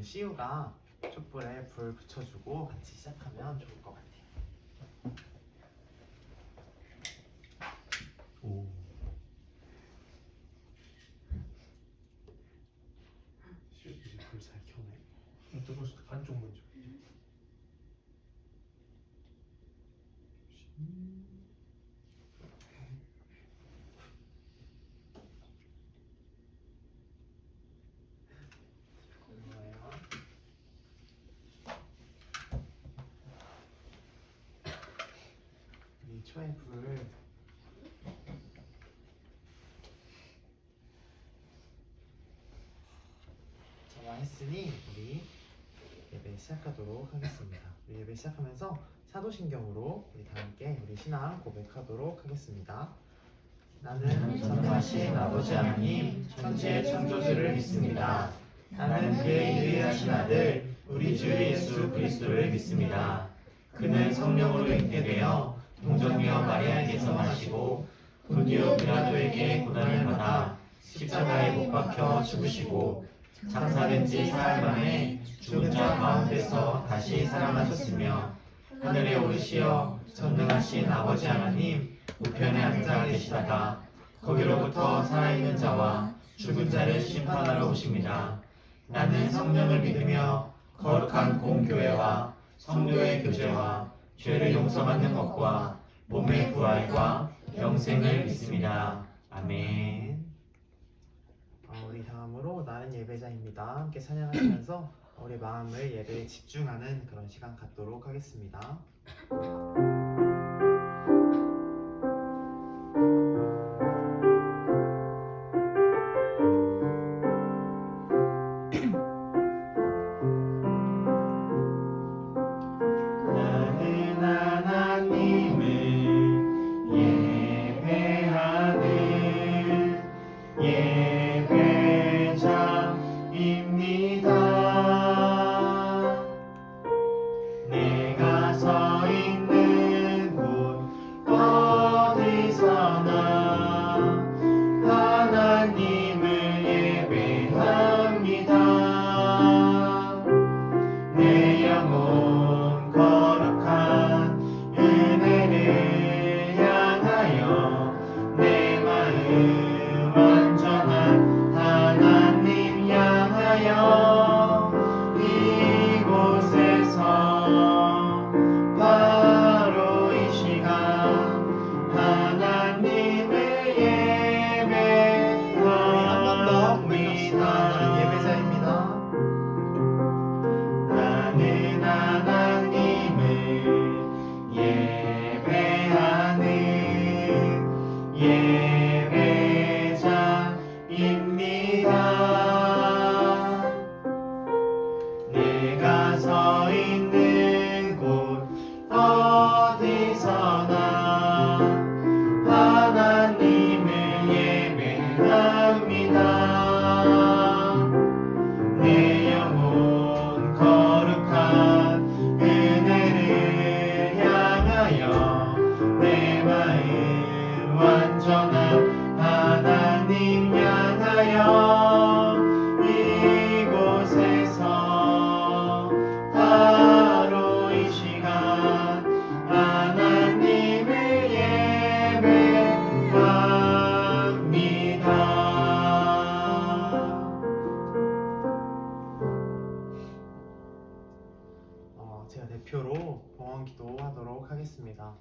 시우가 촛불에 불 붙여주고 같이 시작하면 좋을 것 같아요. 오. 이제 불 잘 켜네. 뜨거울 수도 안쪽 먼저. 이 초의 불을 정화했으니 우리 예배 시작하도록 하겠습니다. 우리 예배 시작하면서 사도신경으로 우리 다 함께 우리 신앙 고백하도록 하겠습니다. 나는 전능하신 아버지 하나님 천지의 창조주를 믿습니다. 나는 그의 유일하신 아들 우리 주 예수 그리스도를 믿습니다. 그는 성령으로 잉태되어 동정녀 마리아에게서 나시고 본디오 빌라도에게 고난을 받아 십자가에 못 박혀 죽으시고 장사된 지 사흘 만에 죽은 자 가운데서 다시 살아나셨으며 하늘에 오르시어 전능하신 아버지 하나님 우편에 앉아 계시다가 거기로부터 살아있는 자와 죽은 자를 심판하러 오십니다. 나는 성령을 믿으며 거룩한 공교회와 성도의 교제와 죄를 용서받는 것과 몸의 부활과 영생을 믿습니다. 아멘. 우리 다음으로 나는 예배자입니다. 함께 찬양하시면서 우리 마음을 예배에 집중하는 그런 시간 갖도록 하겠습니다. 제가 대표로 봉헌 기도하도록 하겠습니다.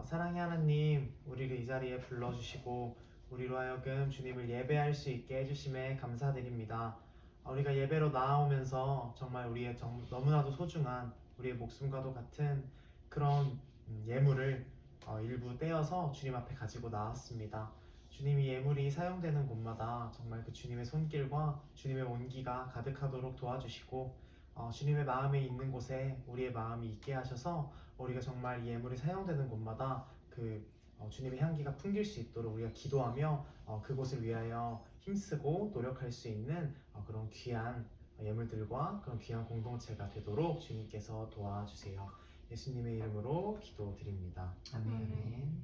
사랑의 하나님, 우리를 이 자리에 불러주시고 우리로 하여금 주님을 예배할 수 있게 해주심에 감사드립니다. 우리가 예배로 나아오면서 정말 우리의 너무나도 소중한 우리의 목숨과도 같은 그런 예물을 일부 떼어서 주님 앞에 가지고 나왔습니다. 주님이 예물이 사용되는 곳마다 정말 그 주님의 손길과 주님의 온기가 가득하도록 도와주시고 주님의 마음에 있는 곳에 우리의 마음이 있게 하셔서 우리가 정말 이 예물이 사용되는 곳마다 그 주님의 향기가 풍길 수 있도록 우리가 기도하며 그곳을 위하여 힘쓰고 노력할 수 있는 그런 귀한 예물들과 그런 귀한 공동체가 되도록 주님께서 도와주세요. 예수님의 이름으로 기도드립니다. 아멘.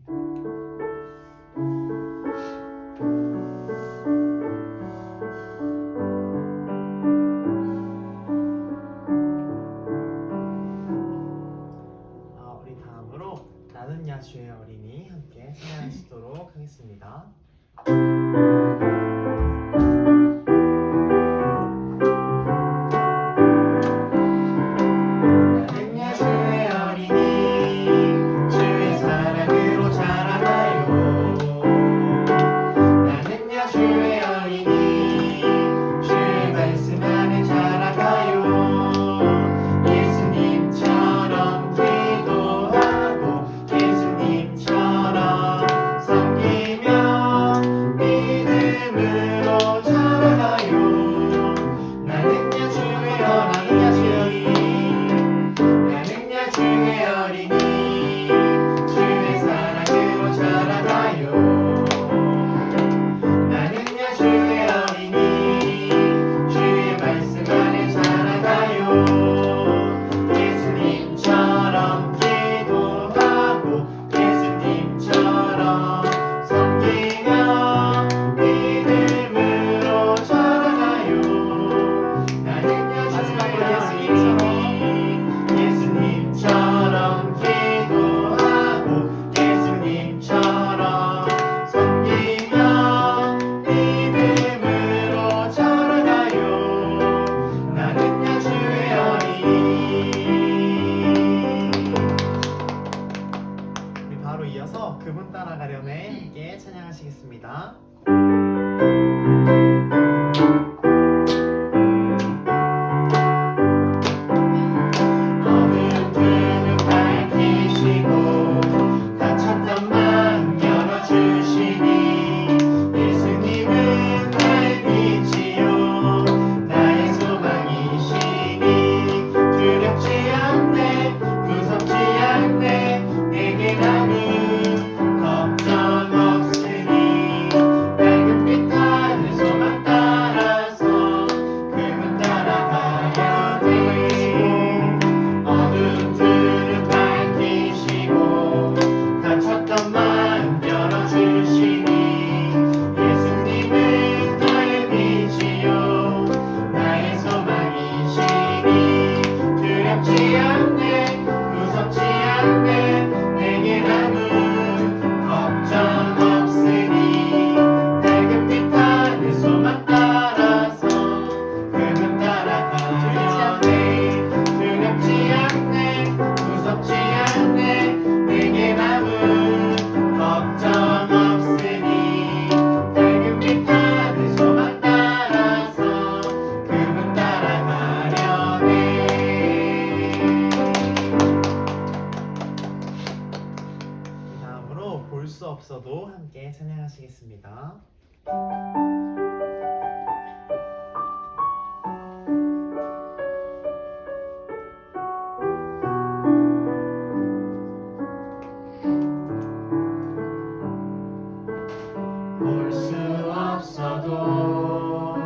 찬양하시겠습니다. 어둠을 밝히시고 닫혔던 맘 열어주시니 예수님은 나의 빛이요 나의 소망이시니 두렵지 않네 무섭지 않네 내게 남은 걱정 없으니 밝은 빛 하늘 소망 따라서 그분 따라가야 돼 어둠들을 밝히시고 닫혔던 마음 열어주시니 예수님은 나의 빛이요 나의 소망이시니 두렵지 않네 무섭지 않네 내게 남은 걱정 없으니 밝은 빛 하늘 소망 따라서 그분 따라가야 돼 두렵지 않네 무섭지 않네 내게 남은 걱정 없으니 밝은 빛 하늘 소망 따라서 그분 따라가려네 이 다음으로 볼 수 없어도 함께 찬양하시겠습니다. 볼 수 없어도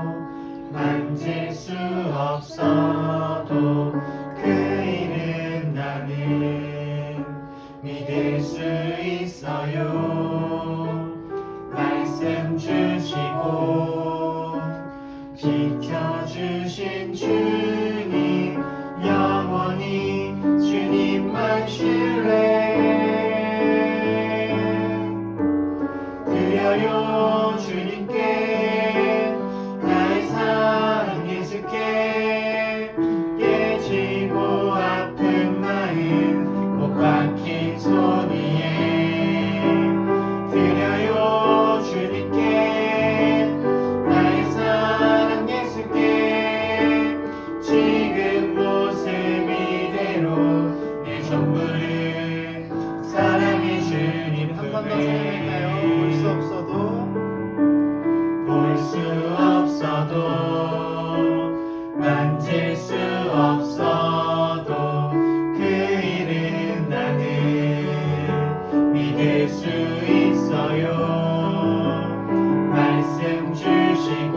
만질 수 없어도 그 일은 나는 믿을 수 있어요 말씀 주시고 지켜주신 주님 영원히 주님만 신뢰 드려요 주님께 나의 사랑 예수께 깨지고 아픈 마음 못 박힌 손 위에 드려요 주님께 나의 사랑 예수께 지금 모습 이대로 내 전부를 사랑해 주님 한 번 더 찬양할까요? 볼 수 없어도 볼 수 없어도 만질 수 없어도 그 일은 나는 믿을 수 있어요 말씀 주시고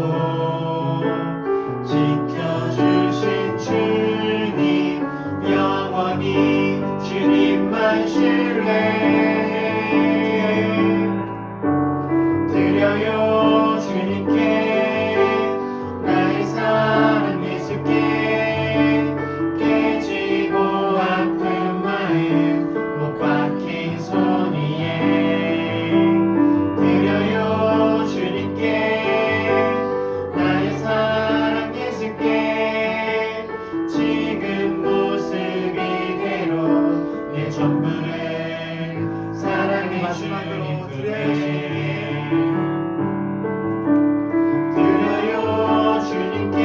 지켜주신 주님 영원히 주님만 신뢰 드려요 주님께 나의 사랑 예수께 깨지고 아픈 마음 못 박힌 손 위에 드려요 주님께 나의 사랑 예수께 지금 모습 이대로 내 전부를 사랑해 주님 그래 드려요 주님께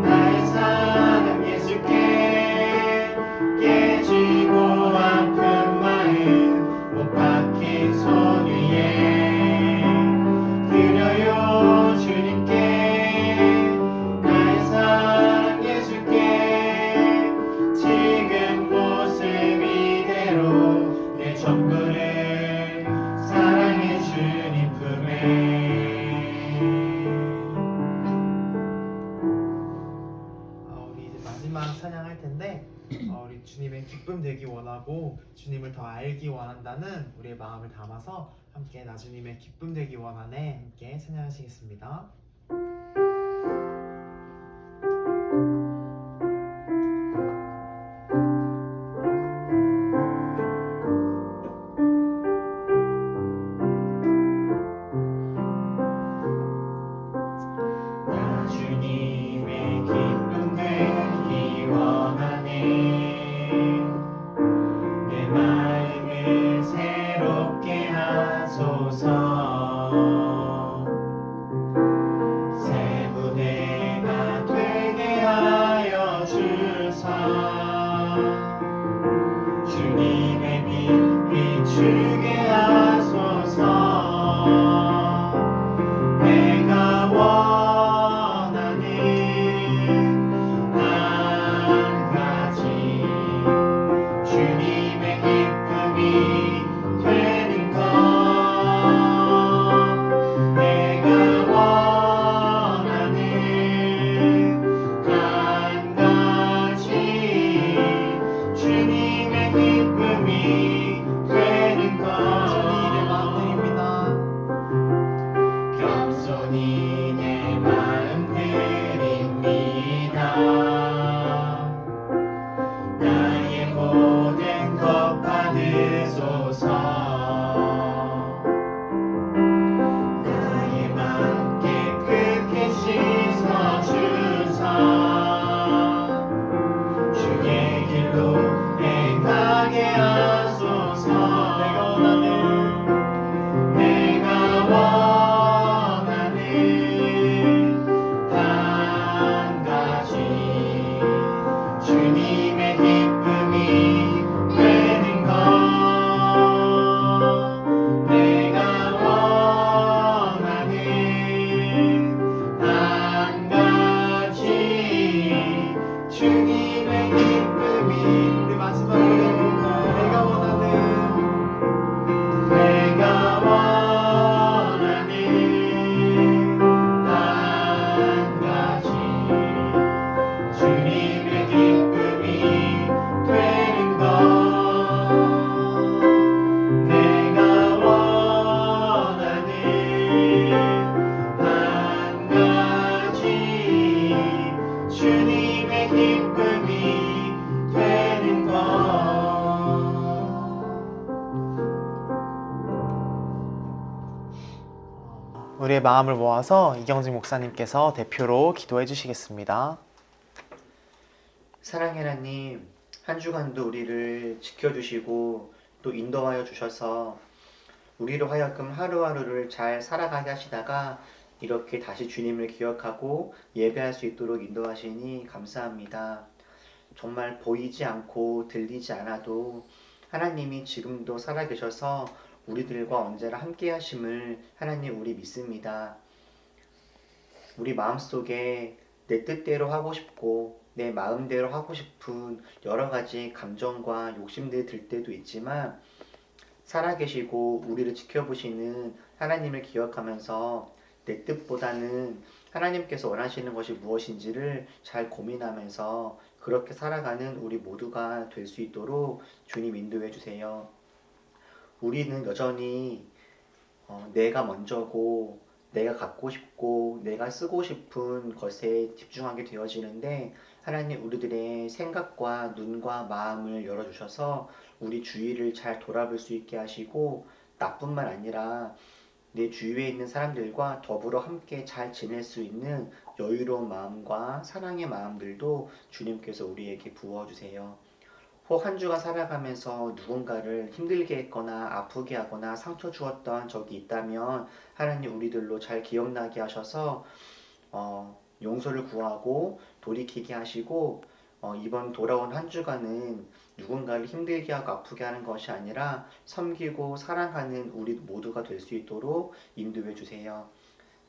나의 사랑 예수께 깨지고 아픈 마음 못 박힌 손 위에 드려요 주님께 나의 사랑 예수께 지금 모습 이대로 내 전부를 사랑해 주님 품에 우리 이제 마지막 찬양할 텐데 우리 주님의 기쁨 되기 원하고 주님을 더 알기 원한다는 우리의 마음을 담아서 함께 나 주님의 기쁨 되기 원하네 함께 찬양하시겠습니다. 나 주님의 기쁨 되기 원하네 내 마음을 새롭게 하소서 주님의 빛 비추게 하소서. 내가 원하는 한 가지 주님의 기쁨이 되는 것. 내가 원하는 한 가지 주님의 기쁨이 되는 것. 겸손히 내 마음 드립니다. 나의 모든 것 받으소서. 나의 맘 깨끗게 씻어주사 주의 길로 행하게 하소서. 내가 원하는 한 가지 주님의 기쁨이 되는 것. 내가 원하는 한 가지 주님의 기쁨이. 우리 마지막으로 내가 원하는 한 가지 주님의 기쁨이 되는 것. 내가 원하는 한 가지 주님의 기쁨이 되는 것. 우리의 마음을 모아서 이경진 목사님께서 대표로 기도해 주시겠습니다. 사랑의 하나님, 한 주간도 우리를 지켜주시고 또 인도하여 주셔서 우리로 하여금 하루하루를 잘 살아가게 하시다가 이렇게 다시 주님을 기억하고 예배할 수 있도록 인도하시니 감사합니다. 정말 보이지 않고 들리지 않아도 하나님이 지금도 살아계셔서 우리들과 언제나 함께 하심을 하나님 우리 믿습니다. 우리 마음속에 내 뜻대로 하고 싶고 내 마음대로 하고 싶은 여러 가지 감정과 욕심들이 들 때도 있지만 살아계시고 우리를 지켜보시는 하나님을 기억하면서 내 뜻보다는 하나님께서 원하시는 것이 무엇인지를 잘 고민하면서 그렇게 살아가는 우리 모두가 될 수 있도록 주님 인도해 주세요. 우리는 여전히 내가 먼저고 내가 갖고 싶고 내가 쓰고 싶은 것에 집중하게 되어지는데 하나님 우리들의 생각과 눈과 마음을 열어주셔서 우리 주위를 잘 돌아볼 수 있게 하시고 나뿐만 아니라 내 주위에 있는 사람들과 더불어 함께 잘 지낼 수 있는 여유로운 마음과 사랑의 마음들도 주님께서 우리에게 부어주세요. 혹 한 주간 살아가면서 누군가를 힘들게 했거나 아프게 하거나 상처 주었던 적이 있다면 하나님 우리들로 잘 기억나게 하셔서 용서를 구하고 돌이키게 하시고 이번 돌아온 한 주간은 누군가를 힘들게 하고 아프게 하는 것이 아니라 섬기고 사랑하는 우리 모두가 될 수 있도록 인도해 주세요.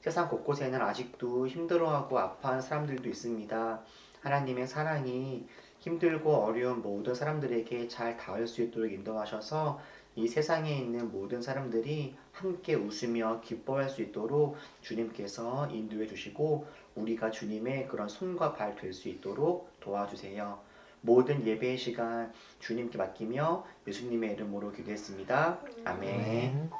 세상 곳곳에는 아직도 힘들어하고 아파하는 사람들도 있습니다. 하나님의 사랑이 힘들고 어려운 모든 사람들에게 잘 닿을 수 있도록 인도하셔서 이 세상에 있는 모든 사람들이 함께 웃으며 기뻐할 수 있도록 주님께서 인도해 주시고 우리가 주님의 그런 손과 발 될 수 있도록 도와주세요. 모든 예배의 시간 주님께 맡기며 예수님의 이름으로 기도했습니다. 아멘.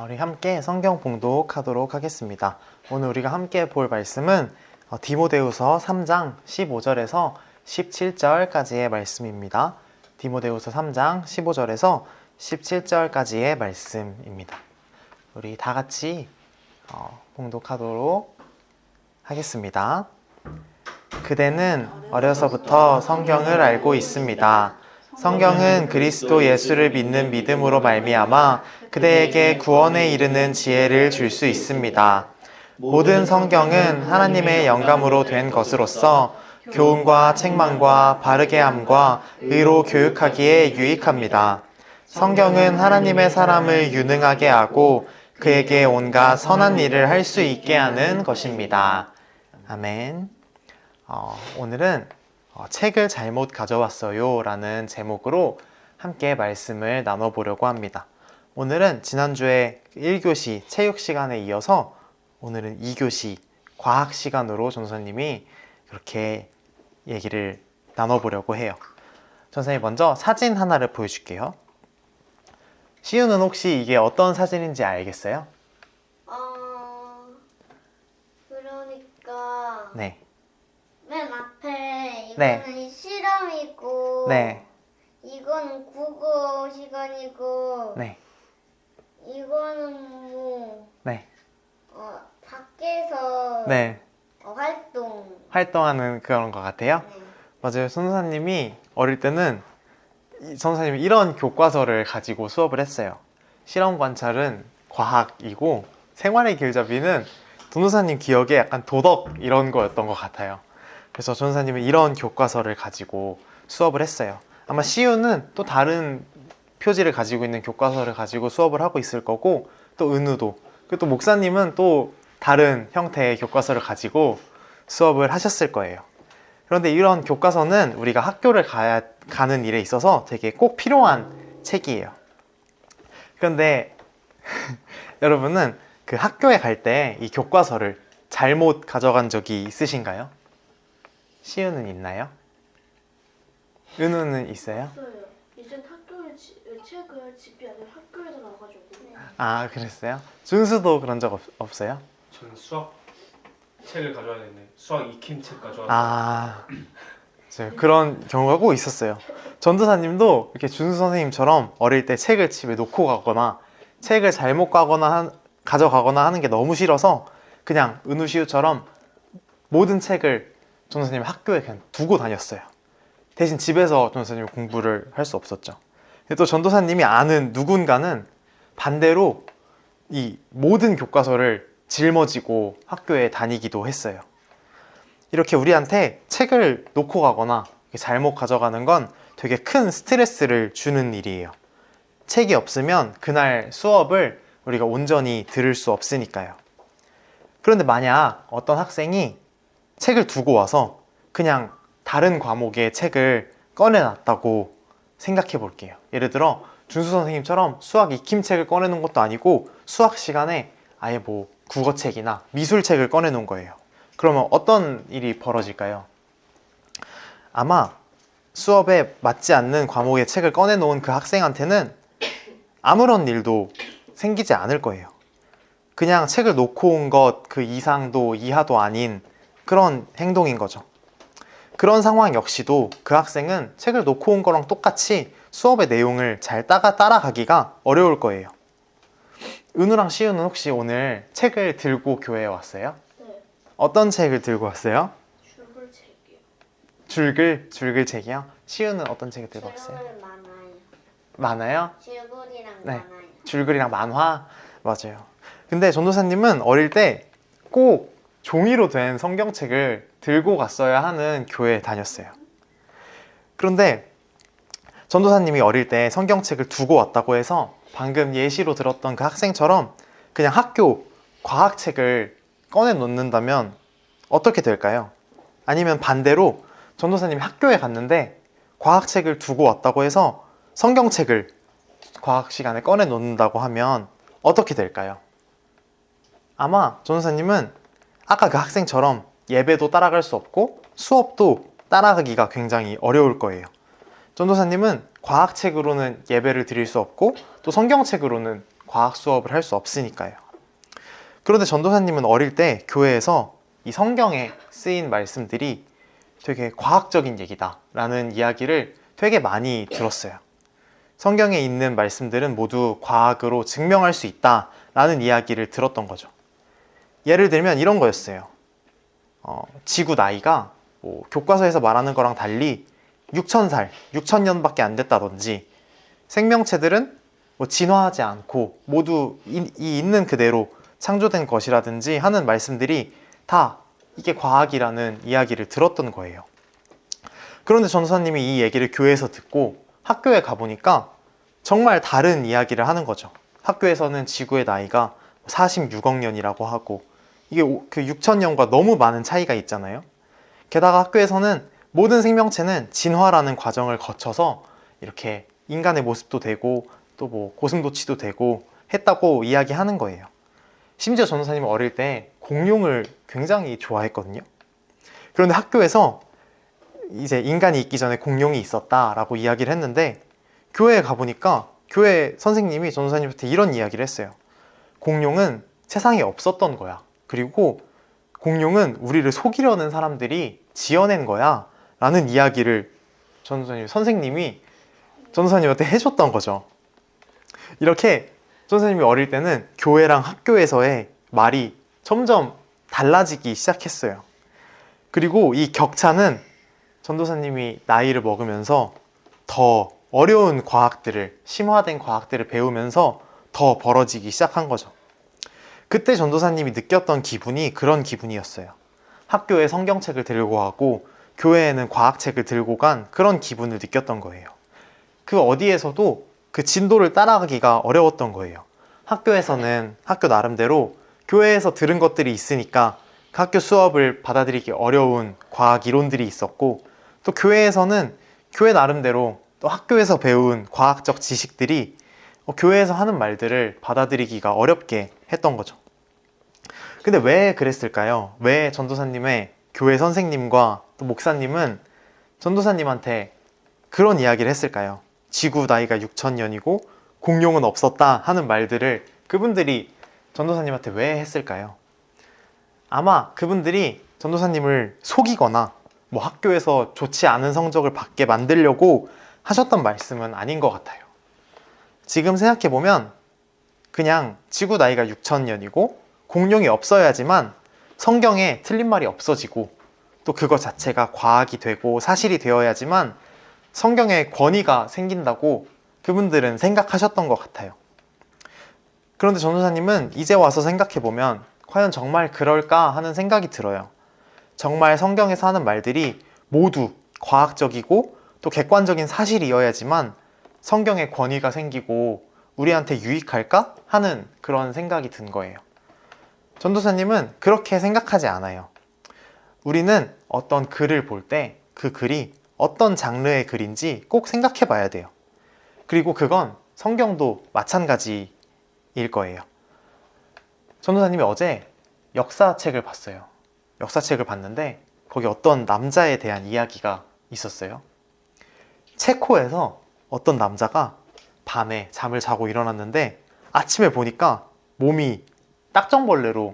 우리 함께 성경 봉독하도록 하겠습니다. 오늘 우리가 함께 볼 말씀은 디모데후서 3장 15절에서 17절까지의 말씀입니다. 디모데후서 3장 15절에서 17절까지의 말씀입니다. 우리 다 같이 봉독하도록 하겠습니다. 그대는 어려서부터 성경을 알고 있습니다. 성경은 그리스도 예수를 믿는 믿음으로 말미암아 그대에게 구원에 이르는 지혜를 줄 수 있습니다. 모든 성경은 하나님의 영감으로 된 것으로서 교훈과 책망과 바르게 함과 의로 교육하기에 유익합니다. 성경은 하나님의 사람을 유능하게 하고 그에게 온갖 선한 일을 할 수 있게 하는 것입니다. 아멘. 오늘은 책을 잘못 가져왔어요 라는 제목으로 함께 말씀을 나눠보려고 합니다. 오늘은 지난주에 1교시 체육 시간에 이어서 오늘은 2교시 과학 시간으로 전도사님이 그렇게 얘기를 나눠보려고 해요. 전도사님 먼저 사진 하나를 보여줄게요. 시우는 혹시 이게 어떤 사진인지 알겠어요? 그러니까 네. 맨 앞에 네. 이거는 실험이고 네. 이거는 국어 시간이고 네. 이거는 뭐 네. 밖에서 네. 활동하는 그런 것 같아요. 네. 맞아요. 선생님이 어릴 때는 선생님이 이런 교과서를 가지고 수업을 했어요. 실험 관찰은 과학이고 생활의 길잡이는 전도사님 기억에 약간 도덕 이런 거였던 것 같아요. 그래서 전도사님은 이런 교과서를 가지고 수업을 했어요. 아마 시우는 또 다른 표지를 가지고 있는 교과서를 가지고 수업을 하고 있을 거고, 또 은우도, 그리고 또 목사님은 또 다른 형태의 교과서를 가지고 수업을 하셨을 거예요. 그런데 이런 교과서는 우리가 학교를 가는 일에 있어서 되게 꼭 필요한 책이에요. 그런데 여러분은 그 학교에 갈 때 이 교과서를 잘못 가져간 적이 있으신가요? 시우는 있나요? 은우는 있어요? 없어요. 이젠 학교에 책을 집이 아니라 학교에서 나와가지고. 아, 그랬어요? 준수도 그런 적 없어요? 저는 수학 책을 가져와야 되는데 수학 익힘 책 가져와서 아, 맞아요. 그런 경우가 꼭 있었어요. 전도사님도 이렇게 준수 선생님처럼 어릴 때 책을 집에 놓고 가거나 책을 잘못 가져가거나 하는 게 너무 싫어서 그냥 은우시우처럼 모든 책을 전도사님 학교에 그냥 두고 다녔어요. 대신 집에서 전도사님이 공부를 할 수 없었죠. 근데 또 전도사님이 아는 누군가는 반대로 이 모든 교과서를 짊어지고 학교에 다니기도 했어요. 이렇게 우리한테 책을 놓고 가거나 잘못 가져가는 건 되게 큰 스트레스를 주는 일이에요. 책이 없으면 그날 수업을 우리가 온전히 들을 수 없으니까요. 그런데 만약 어떤 학생이 책을 두고 와서 그냥 다른 과목의 책을 꺼내놨다고 생각해 볼게요. 예를 들어 준수 선생님처럼 수학 익힘책을 꺼내놓은 것도 아니고 수학 시간에 아예 뭐 국어책이나 미술책을 꺼내놓은 거예요. 그러면 어떤 일이 벌어질까요? 아마 수업에 맞지 않는 과목의 책을 꺼내놓은 그 학생한테는 아무런 일도 생기지 않을 거예요. 그냥 책을 놓고 온 것 그 이상도 이하도 아닌 그런 행동인 거죠. 그런 상황 역시도 그 학생은 책을 놓고 온 거랑 똑같이 수업의 내용을 잘 따라가기가 어려울 거예요. 은우랑 시우는 혹시 오늘 책을 들고 교회에 왔어요? 네. 어떤 책을 들고 왔어요? 줄글 책이요. 줄글 책이요? 시우는 어떤 책을 들고 왔어요? 질문은 많아요. 많아요? 질문이랑 네. 많아요. 줄글이랑 만화? 맞아요. 근데 전도사님은 어릴 때 꼭 종이로 된 성경책을 들고 갔어야 하는 교회에 다녔어요. 그런데 전도사님이 어릴 때 성경책을 두고 왔다고 해서 방금 예시로 들었던 그 학생처럼 그냥 학교 과학책을 꺼내 놓는다면 어떻게 될까요? 아니면 반대로 전도사님이 학교에 갔는데 과학책을 두고 왔다고 해서 성경책을 과학 시간에 꺼내 놓는다고 하면 어떻게 될까요? 아마 전도사님은 아까 그 학생처럼 예배도 따라갈 수 없고 수업도 따라가기가 굉장히 어려울 거예요. 전도사님은 과학책으로는 예배를 드릴 수 없고 또 성경책으로는 과학 수업을 할 수 없으니까요. 그런데 전도사님은 어릴 때 교회에서 이 성경에 쓰인 말씀들이 되게 과학적인 얘기다라는 이야기를 되게 많이 들었어요. 성경에 있는 말씀들은 모두 과학으로 증명할 수 있다라는 이야기를 들었던 거죠. 예를 들면 이런 거였어요. 지구 나이가 뭐 교과서에서 말하는 거랑 달리 6,000살, 6,000년밖에 안 됐다든지 생명체들은 뭐 진화하지 않고 모두 이 있는 그대로 창조된 것이라든지 하는 말씀들이 다 이게 과학이라는 이야기를 들었던 거예요. 그런데 전도사님이 이 얘기를 교회에서 듣고 학교에 가보니까 정말 다른 이야기를 하는 거죠. 학교에서는 지구의 나이가 46억 년이라고 하고 이게 그 6,000년과 너무 많은 차이가 있잖아요. 게다가 학교에서는 모든 생명체는 진화라는 과정을 거쳐서 이렇게 인간의 모습도 되고 또 뭐 고슴도치도 되고 했다고 이야기하는 거예요. 심지어 전도사님은 어릴 때 공룡을 굉장히 좋아했거든요. 그런데 학교에서 이제 인간이 있기 전에 공룡이 있었다라고 이야기를 했는데 교회에 가보니까 교회 선생님이 전도사님한테 이런 이야기를 했어요. 공룡은 세상에 없었던 거야. 그리고 공룡은 우리를 속이려는 사람들이 지어낸 거야 라는 이야기를 선생님이 전도사님한테 해줬던 거죠. 이렇게 전도사님이 어릴 때는 교회랑 학교에서의 말이 점점 달라지기 시작했어요. 그리고 이 격차는 전도사님이 나이를 먹으면서 더 어려운 과학들을, 심화된 과학들을 배우면서 더 벌어지기 시작한 거죠. 그때 전도사님이 느꼈던 기분이 그런 기분이었어요. 학교에 성경책을 들고 가고 교회에는 과학책을 들고 간 그런 기분을 느꼈던 거예요. 그 어디에서도 그 진도를 따라가기가 어려웠던 거예요. 학교에서는 학교 나름대로 교회에서 들은 것들이 있으니까 그 학교 수업을 받아들이기 어려운 과학 이론들이 있었고 또 교회에서는 교회 나름대로 또 학교에서 배운 과학적 지식들이 교회에서 하는 말들을 받아들이기가 어렵게 했던 거죠. 근데 왜 그랬을까요? 왜 전도사님의 교회 선생님과 또 목사님은 전도사님한테 그런 이야기를 했을까요? 지구 나이가 6,000년이고 공룡은 없었다 하는 말들을 그분들이 전도사님한테 왜 했을까요? 아마 그분들이 전도사님을 속이거나 뭐 학교에서 좋지 않은 성적을 받게 만들려고 하셨던 말씀은 아닌 것 같아요. 지금 생각해보면 그냥 지구 나이가 6,000년이고 공룡이 없어야지만 성경에 틀린 말이 없어지고 또 그거 자체가 과학이 되고 사실이 되어야지만 성경에 권위가 생긴다고 그분들은 생각하셨던 것 같아요. 그런데 전도사님은 이제 와서 생각해보면 과연 정말 그럴까 하는 생각이 들어요. 정말 성경에서 하는 말들이 모두 과학적이고 또 객관적인 사실이어야지만 성경에 권위가 생기고 우리한테 유익할까 하는 그런 생각이 든 거예요. 전도사님은 그렇게 생각하지 않아요. 우리는 어떤 글을 볼 때 그 글이 어떤 장르의 글인지 꼭 생각해 봐야 돼요. 그리고 그건 성경도 마찬가지일 거예요. 전도사님이 어제 역사책을 봤어요. 역사책을 봤는데 거기 어떤 남자에 대한 이야기가 있었어요. 체코에서 어떤 남자가 밤에 잠을 자고 일어났는데 아침에 보니까 몸이 딱정벌레로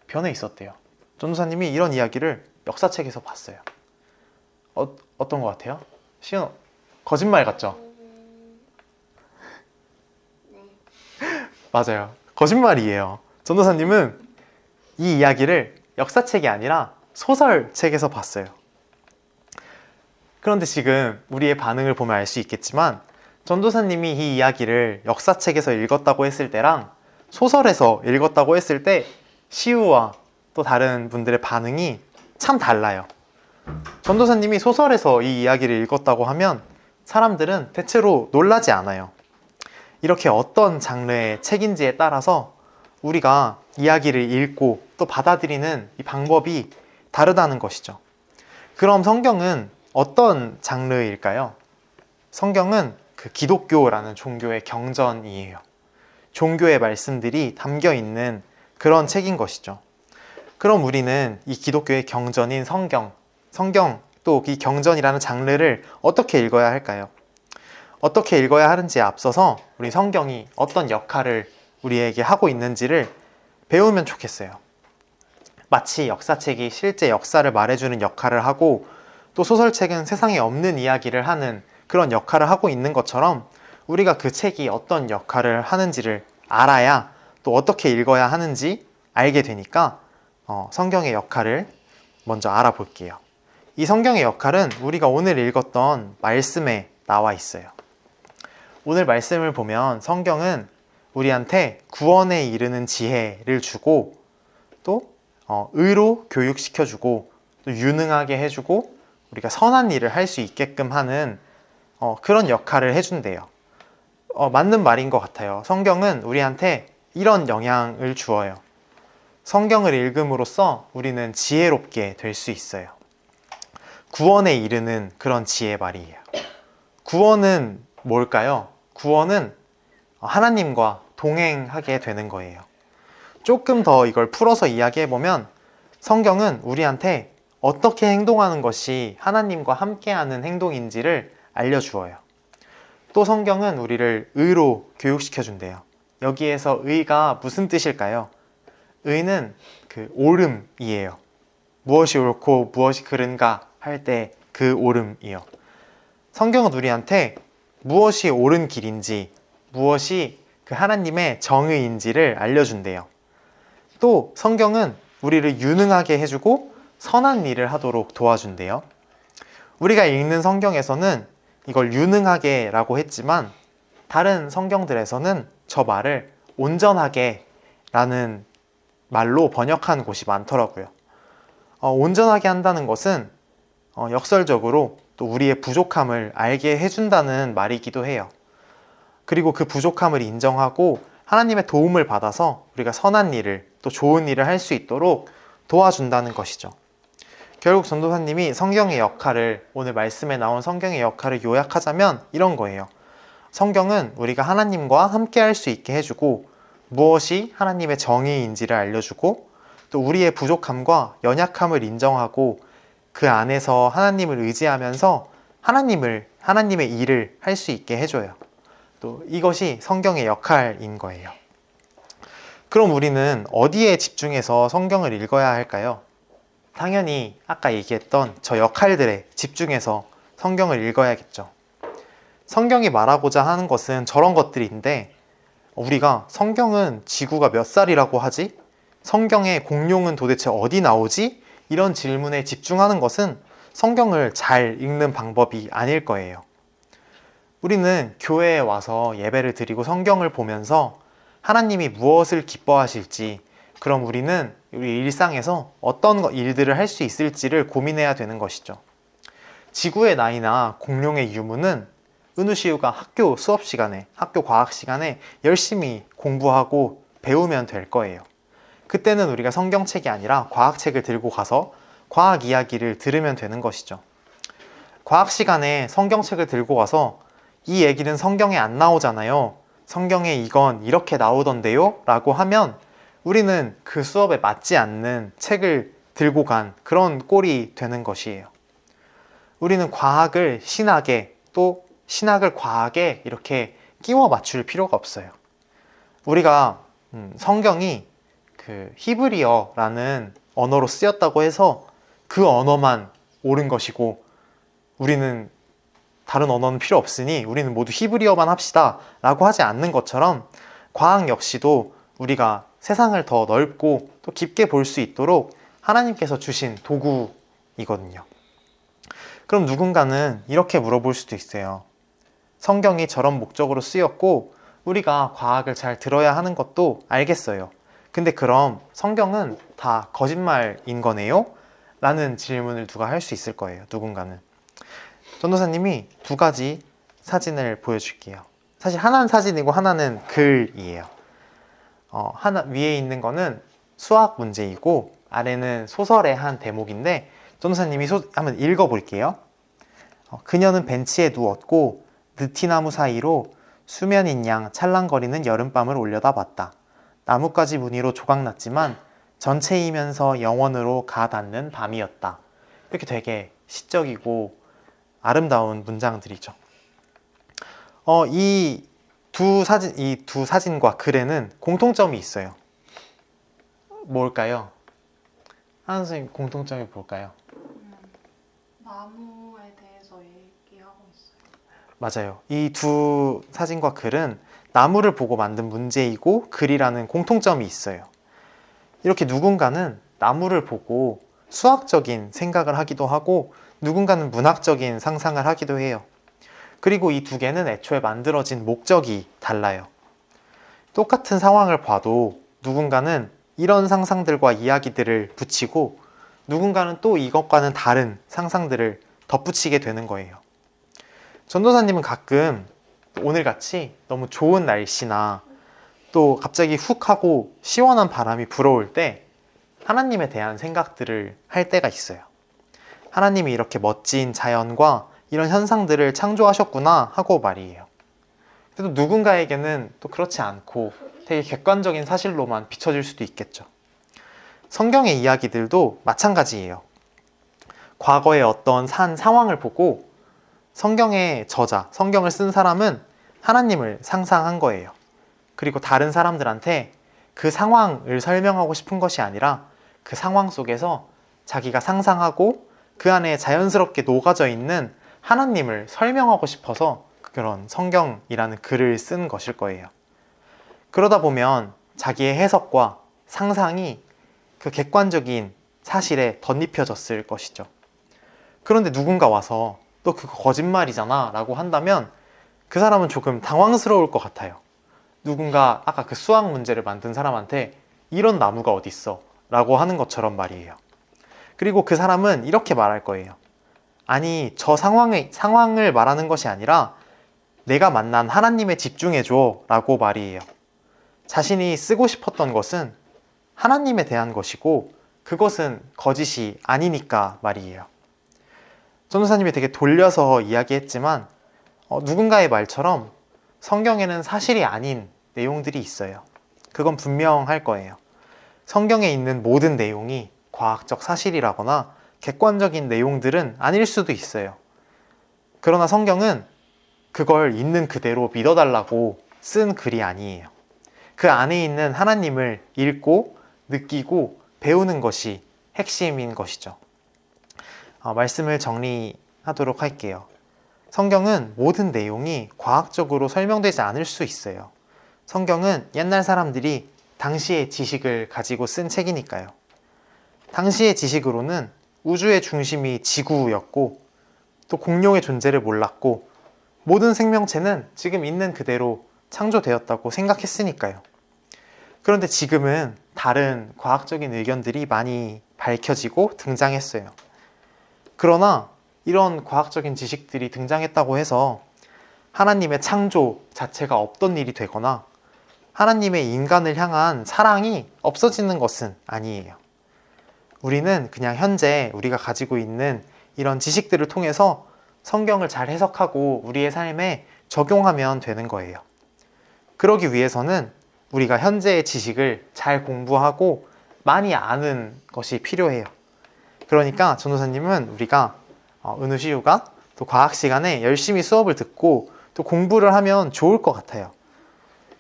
변해 있었대요. 전도사님이 이런 이야기를 역사책에서 봤어요. 어떤 것 같아요? 시은 거짓말 같죠? 맞아요. 거짓말이에요. 전도사님은 이 이야기를 역사책이 아니라 소설책에서 봤어요. 그런데 지금 우리의 반응을 보면 알 수 있겠지만 전도사님이 이 이야기를 역사책에서 읽었다고 했을 때랑 소설에서 읽었다고 했을 때 시우와 또 다른 분들의 반응이 참 달라요. 전도사님이 소설에서 이 이야기를 읽었다고 하면 사람들은 대체로 놀라지 않아요. 이렇게 어떤 장르의 책인지에 따라서 우리가 이야기를 읽고 또 받아들이는 이 방법이 다르다는 것이죠. 그럼 성경은 어떤 장르일까요? 성경은 그 기독교라는 종교의 경전이에요. 종교의 말씀들이 담겨 있는 그런 책인 것이죠. 그럼 우리는 이 기독교의 경전인 성경 또 이 경전이라는 장르를 어떻게 읽어야 할까요? 어떻게 읽어야 하는지에 앞서서 우리 성경이 어떤 역할을 우리에게 하고 있는지를 배우면 좋겠어요. 마치 역사책이 실제 역사를 말해주는 역할을 하고 또 소설책은 세상에 없는 이야기를 하는 그런 역할을 하고 있는 것처럼 우리가 그 책이 어떤 역할을 하는지를 알아야 또 어떻게 읽어야 하는지 알게 되니까 성경의 역할을 먼저 알아볼게요. 이 성경의 역할은 우리가 오늘 읽었던 말씀에 나와 있어요. 오늘 말씀을 보면 성경은 우리한테 구원에 이르는 지혜를 주고 또 의로 교육시켜주고 또 유능하게 해주고 우리가 선한 일을 할 수 있게끔 하는 그런 역할을 해준대요. 맞는 말인 것 같아요. 성경은 우리한테 이런 영향을 주어요. 성경을 읽음으로써 우리는 지혜롭게 될 수 있어요. 구원에 이르는 그런 지혜 말이에요. 구원은 뭘까요? 구원은 하나님과 동행하게 되는 거예요. 조금 더 이걸 풀어서 이야기해보면 성경은 우리한테 어떻게 행동하는 것이 하나님과 함께하는 행동인지를 알려주어요. 또 성경은 우리를 의로 교육시켜준대요. 여기에서 의가 무슨 뜻일까요? 의는 그 옳음이에요. 무엇이 옳고 무엇이 그른가 할 때 그 옳음이요. 성경은 우리한테 무엇이 옳은 길인지, 무엇이 그 하나님의 정의인지를 알려준대요. 또 성경은 우리를 유능하게 해주고 선한 일을 하도록 도와준대요. 우리가 읽는 성경에서는 이걸 유능하게 라고 했지만 다른 성경들에서는 저 말을 온전하게 라는 말로 번역한 곳이 많더라고요. 온전하게 한다는 것은 역설적으로 또 우리의 부족함을 알게 해준다는 말이기도 해요. 그리고 그 부족함을 인정하고 하나님의 도움을 받아서 우리가 선한 일을 또 좋은 일을 할 수 있도록 도와준다는 것이죠. 결국 전도사님이 성경의 역할을, 오늘 말씀에 나온 성경의 역할을 요약하자면 이런 거예요. 성경은 우리가 하나님과 함께 할 수 있게 해주고 무엇이 하나님의 정의인지를 알려주고 또 우리의 부족함과 연약함을 인정하고 그 안에서 하나님을 의지하면서 하나님의 일을 할 수 있게 해줘요. 또 이것이 성경의 역할인 거예요. 그럼 우리는 어디에 집중해서 성경을 읽어야 할까요? 당연히 아까 얘기했던 저 역할들에 집중해서 성경을 읽어야겠죠. 성경이 말하고자 하는 것은 저런 것들인데 우리가 성경은 지구가 몇 살이라고 하지? 성경의 공룡은 도대체 어디 나오지? 이런 질문에 집중하는 것은 성경을 잘 읽는 방법이 아닐 거예요. 우리는 교회에 와서 예배를 드리고 성경을 보면서 하나님이 무엇을 기뻐하실지, 그럼 우리는 우리 일상에서 어떤 일들을 할 수 있을지를 고민해야 되는 것이죠. 지구의 나이나 공룡의 유무는 은우시우가 학교 수업 시간에, 학교 과학 시간에 열심히 공부하고 배우면 될 거예요. 그때는 우리가 성경책이 아니라 과학책을 들고 가서 과학 이야기를 들으면 되는 것이죠. 과학 시간에 성경책을 들고 가서 이 얘기는 성경에 안 나오잖아요. 성경에 이건 이렇게 나오던데요? 라고 하면 우리는 그 수업에 맞지 않는 책을 들고 간 그런 꼴이 되는 것이에요. 우리는 과학을 신학에 또 신학을 과학에 이렇게 끼워 맞출 필요가 없어요. 우리가 성경이 그 히브리어라는 언어로 쓰였다고 해서 그 언어만 옳은 것이고 우리는 다른 언어는 필요 없으니 우리는 모두 히브리어만 합시다 라고 하지 않는 것처럼 과학 역시도 우리가 세상을 더 넓고 또 깊게 볼 수 있도록 하나님께서 주신 도구이거든요. 그럼 누군가는 이렇게 물어볼 수도 있어요. 성경이 저런 목적으로 쓰였고 우리가 과학을 잘 들어야 하는 것도 알겠어요. 근데 그럼 성경은 다 거짓말인 거네요? 라는 질문을 누가 할 수 있을 거예요. 누군가는. 전도사님이 두 가지 사진을 보여줄게요. 사실 하나는 사진이고 하나는 글이에요. 하나 위에 있는 거는 수학 문제이고 아래는 소설의 한 대목인데 전도사님이 한번 읽어볼게요. 그녀는 벤치에 누웠고 느티나무 사이로 수면인 양 찰랑거리는 여름밤을 올려다봤다. 나뭇가지 무늬로 조각났지만 전체이면서 영원으로 가닿는 밤이었다. 이렇게 되게 시적이고 아름다운 문장들이죠. 이 두 사진과 글에는 공통점이 있어요. 뭘까요? 하나 선생님 공통점이 뭘까요? 나무에 대해서 얘기하고 있어요. 맞아요. 이 두 사진과 글은 나무를 보고 만든 문제이고 글이라는 공통점이 있어요. 이렇게 누군가는 나무를 보고 수학적인 생각을 하기도 하고 누군가는 문학적인 상상을 하기도 해요. 그리고 이 두 개는 애초에 만들어진 목적이 달라요. 똑같은 상황을 봐도 누군가는 이런 상상들과 이야기들을 붙이고 누군가는 또 이것과는 다른 상상들을 덧붙이게 되는 거예요. 전도사님은 가끔 오늘같이 너무 좋은 날씨나 또 갑자기 훅 하고 시원한 바람이 불어올 때 하나님에 대한 생각들을 할 때가 있어요. 하나님이 이렇게 멋진 자연과 이런 현상들을 창조하셨구나 하고 말이에요. 그래도 누군가에게는 또 그렇지 않고 되게 객관적인 사실로만 비춰질 수도 있겠죠. 성경의 이야기들도 마찬가지예요. 과거의 어떤 산 상황을 보고 성경의 저자, 성경을 쓴 사람은 하나님을 상상한 거예요. 그리고 다른 사람들한테 그 상황을 설명하고 싶은 것이 아니라 그 상황 속에서 자기가 상상하고 그 안에 자연스럽게 녹아져 있는 하나님을 설명하고 싶어서 그런 성경이라는 글을 쓴 것일 거예요. 그러다 보면 자기의 해석과 상상이 그 객관적인 사실에 덧입혀졌을 것이죠. 그런데 누군가 와서 너 그거 거짓말이잖아 라고 한다면 그 사람은 조금 당황스러울 것 같아요. 누군가 아까 그 수학 문제를 만든 사람한테 이런 나무가 어딨어 라고 하는 것처럼 말이에요. 그리고 그 사람은 이렇게 말할 거예요. 아니, 저 상황을 말하는 것이 아니라 내가 만난 하나님에 집중해줘 라고 말이에요. 자신이 쓰고 싶었던 것은 하나님에 대한 것이고 그것은 거짓이 아니니까 말이에요. 전도사님이 되게 돌려서 이야기했지만 누군가의 말처럼 성경에는 사실이 아닌 내용들이 있어요. 그건 분명할 거예요. 성경에 있는 모든 내용이 과학적 사실이라거나 객관적인 내용들은 아닐 수도 있어요. 그러나 성경은 그걸 있는 그대로 믿어달라고 쓴 글이 아니에요. 그 안에 있는 하나님을 읽고 느끼고 배우는 것이 핵심인 것이죠. 말씀을 정리하도록 할게요. 성경은 모든 내용이 과학적으로 설명되지 않을 수 있어요. 성경은 옛날 사람들이 당시의 지식을 가지고 쓴 책이니까요. 당시의 지식으로는 우주의 중심이 지구였고 또 공룡의 존재를 몰랐고 모든 생명체는 지금 있는 그대로 창조되었다고 생각했으니까요. 그런데 지금은 다른 과학적인 의견들이 많이 밝혀지고 등장했어요. 그러나 이런 과학적인 지식들이 등장했다고 해서 하나님의 창조 자체가 없던 일이 되거나 하나님의 인간을 향한 사랑이 없어지는 것은 아니에요. 우리는 그냥 현재 우리가 가지고 있는 이런 지식들을 통해서 성경을 잘 해석하고 우리의 삶에 적용하면 되는 거예요. 그러기 위해서는 우리가 현재의 지식을 잘 공부하고 많이 아는 것이 필요해요. 그러니까 전도사님은 우리가 은우시우가 또 과학 시간에 열심히 수업을 듣고 또 공부를 하면 좋을 것 같아요.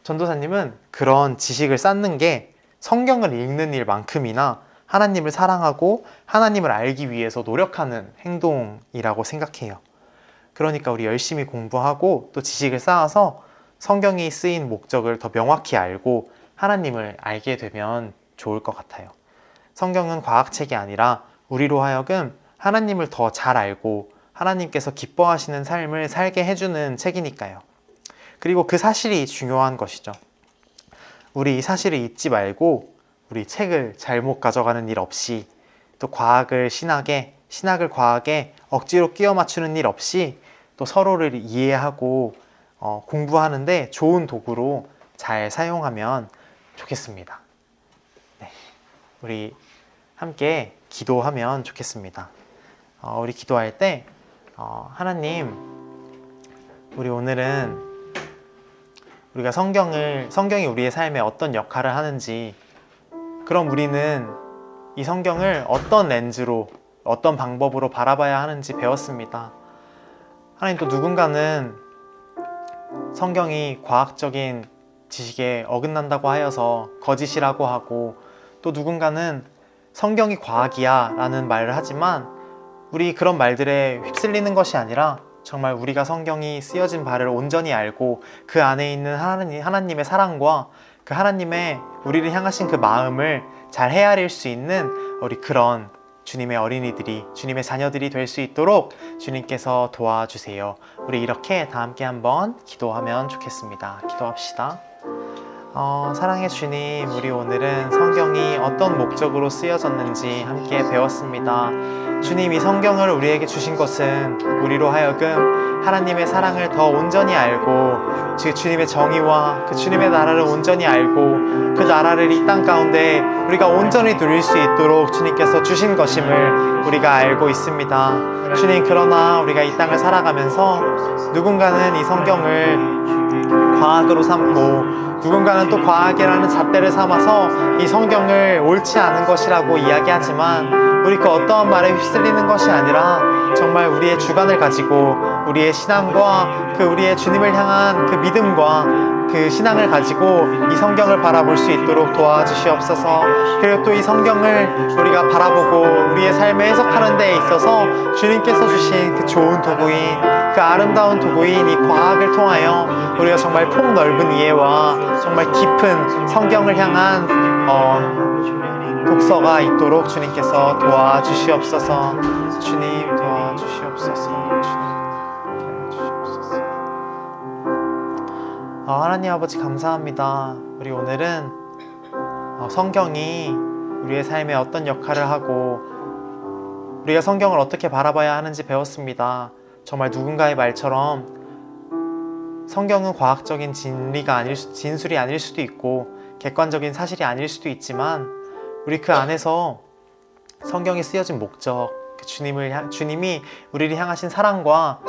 전도사님은 그런 지식을 쌓는 게 성경을 읽는 일만큼이나 하나님을 사랑하고 하나님을 알기 위해서 노력하는 행동이라고 생각해요. 그러니까 우리 열심히 공부하고 또 지식을 쌓아서 성경이 쓰인 목적을 더 명확히 알고 하나님을 알게 되면 좋을 것 같아요. 성경은 과학책이 아니라 우리로 하여금 하나님을 더 잘 알고 하나님께서 기뻐하시는 삶을 살게 해주는 책이니까요. 그리고 그 사실이 중요한 것이죠. 우리 이 사실을 잊지 말고 우리 책을 잘못 가져가는 일 없이 또 과학을 신학에, 신학을 과학에 억지로 끼워 맞추는 일 없이 또 서로를 이해하고 공부하는데 좋은 도구로 잘 사용하면 좋겠습니다. 네, 우리 함께 기도하면 좋겠습니다. 우리 기도할 때 하나님, 우리 오늘은 우리가 성경이 우리의 삶에 어떤 역할을 하는지, 그럼 우리는 이 성경을 어떤 렌즈로, 어떤 방법으로 바라봐야 하는지 배웠습니다. 하나님, 또 누군가는 성경이 과학적인 지식에 어긋난다고 하여서 거짓이라고 하고, 또 누군가는 성경이 과학이야 라는 말을 하지만 우리 그런 말들에 휩쓸리는 것이 아니라 정말 우리가 성경이 쓰여진 바를 온전히 알고 그 안에 있는 하나님의 사랑과 그 하나님의 우리를 향하신 그 마음을 잘 헤아릴 수 있는 우리 그런 주님의 어린이들이, 주님의 자녀들이 될 수 있도록 주님께서 도와주세요. 우리 이렇게 다 함께 한번 기도하면 좋겠습니다. 기도합시다. 사랑의 주님, 우리 오늘은 성경이 어떤 목적으로 쓰여졌는지 함께 배웠습니다. 주님, 이 성경을 우리에게 주신 것은 우리로 하여금 하나님의 사랑을 더 온전히 알고 주님의 정의와 그 주님의 나라를 온전히 알고 그 나라를 이 땅 가운데 우리가 온전히 누릴 수 있도록 주님께서 주신 것임을 우리가 알고 있습니다. 주님, 그러나 우리가 이 땅을 살아가면서 누군가는 이 성경을 과학으로 삼고 누군가는 또 과학이라는 잣대를 삼아서 이 성경을 옳지 않은 것이라고 이야기하지만 우리 그 어떠한 말에 휩쓸리는 것이 아니라 정말 우리의 주관을 가지고 우리의 신앙과 그 우리의 주님을 향한 그 믿음과 그 신앙을 가지고 이 성경을 바라볼 수 있도록 도와주시옵소서. 그리고 또 이 성경을 우리가 바라보고 우리의 삶에 해석하는 데에 있어서 주님께서 주신 그 좋은 도구인, 그 아름다운 도구인 이 과학을 통하여 우리가 정말 폭넓은 이해와 정말 깊은 성경을 향한 독서가 있도록 주님께서 도와주시옵소서. 주님 도와주시옵소서. 주님 도와주시옵소서. 하나님 아버지 감사합니다. 우리 오늘은 성경이 우리의 삶에 어떤 역할을 하고 우리가 성경을 어떻게 바라봐야 하는지 배웠습니다. 정말 누군가의 말처럼 성경은 과학적인 진술이 아닐 수도 있고 객관적인 사실이 아닐 수도 있지만 우리 그 안에서 성경에 쓰여진 목적, 주님이 우리를 향하신 사랑과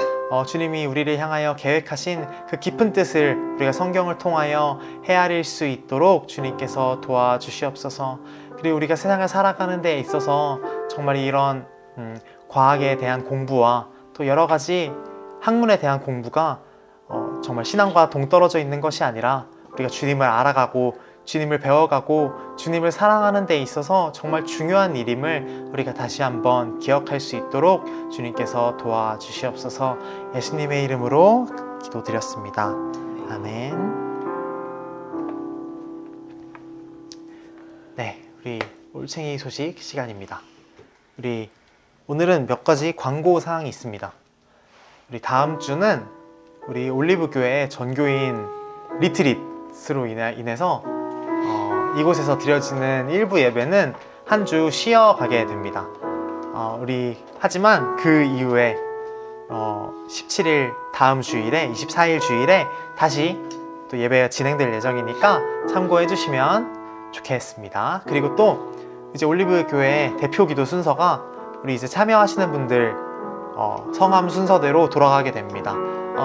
주님이 우리를 향하여 계획하신 그 깊은 뜻을 우리가 성경을 통하여 헤아릴 수 있도록 주님께서 도와주시옵소서. 그리고 우리가 세상을 살아가는 데 있어서 정말 이런 과학에 대한 공부와 또 여러 가지 학문에 대한 공부가 정말 신앙과 동떨어져 있는 것이 아니라 우리가 주님을 알아가고 주님을 배워가고 주님을 사랑하는 데 있어서 정말 중요한 일임을 우리가 다시 한번 기억할 수 있도록 주님께서 도와주시옵소서. 예수님의 이름으로 기도드렸습니다. 아멘. 네, 우리 올챙이 소식 시간입니다. 우리 오늘은 몇 가지 광고 사항이 있습니다. 우리 다음 주는 우리 올리브교회 전교인 리트릿으로 인해서 이곳에서 드려지는 일부 예배는 한 주 쉬어가게 됩니다. 하지만 그 이후에 17일 다음 주일에 24일 주일에 다시 또 예배가 진행될 예정이니까 참고해 주시면 좋겠습니다. 그리고 또 이제 올리브 교회 대표 기도 순서가 우리 이제 참여하시는 분들 성함 순서대로 돌아가게 됩니다.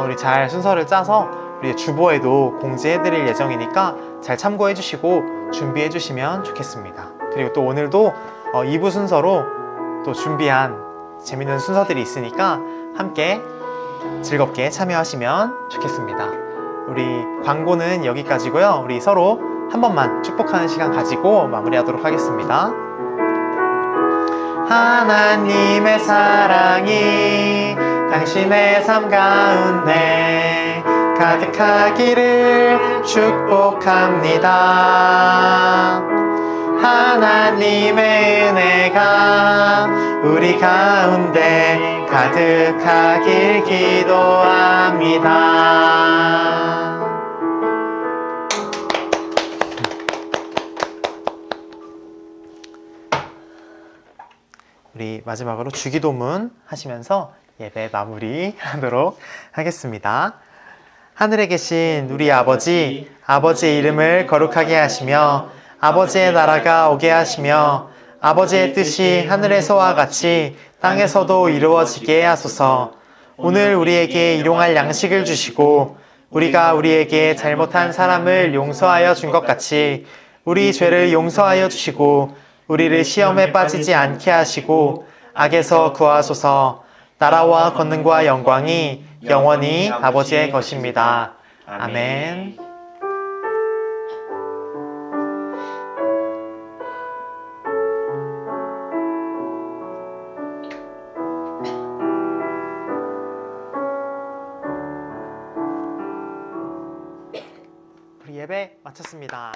우리 잘 순서를 짜서 우리 주보에도 공지해 드릴 예정이니까 잘 참고해 주시고 준비해 주시면 좋겠습니다. 그리고 또 오늘도 2부 순서로 또 준비한 재밌는 순서들이 있으니까 함께 즐겁게 참여하시면 좋겠습니다. 우리 광고는 여기까지고요. 우리 서로 한 번만 축복하는 시간 가지고 마무리하도록 하겠습니다. 하나님의 사랑이 당신의 삶 가운데 가득하기를 축복합니다. 하나님의 은혜가 우리 가운데 가득하길 기도합니다. 우리 마지막으로 주기도문 하시면서 예배 마무리하도록 하겠습니다. 하늘에 계신 우리 아버지, 아버지의 이름을 거룩하게 하시며 아버지의 나라가 오게 하시며 아버지의 뜻이 하늘에서와 같이 땅에서도 이루어지게 하소서. 오늘 우리에게 일용할 양식을 주시고 우리가 우리에게 잘못한 사람을 용서하여 준 것 같이 우리 죄를 용서하여 주시고 우리를 시험에 빠지지 않게 하시고 악에서 구하소서. 나라와 권능과 영광이 영원히 아버지의 것입니다. 아멘. 우리 예배 마쳤습니다.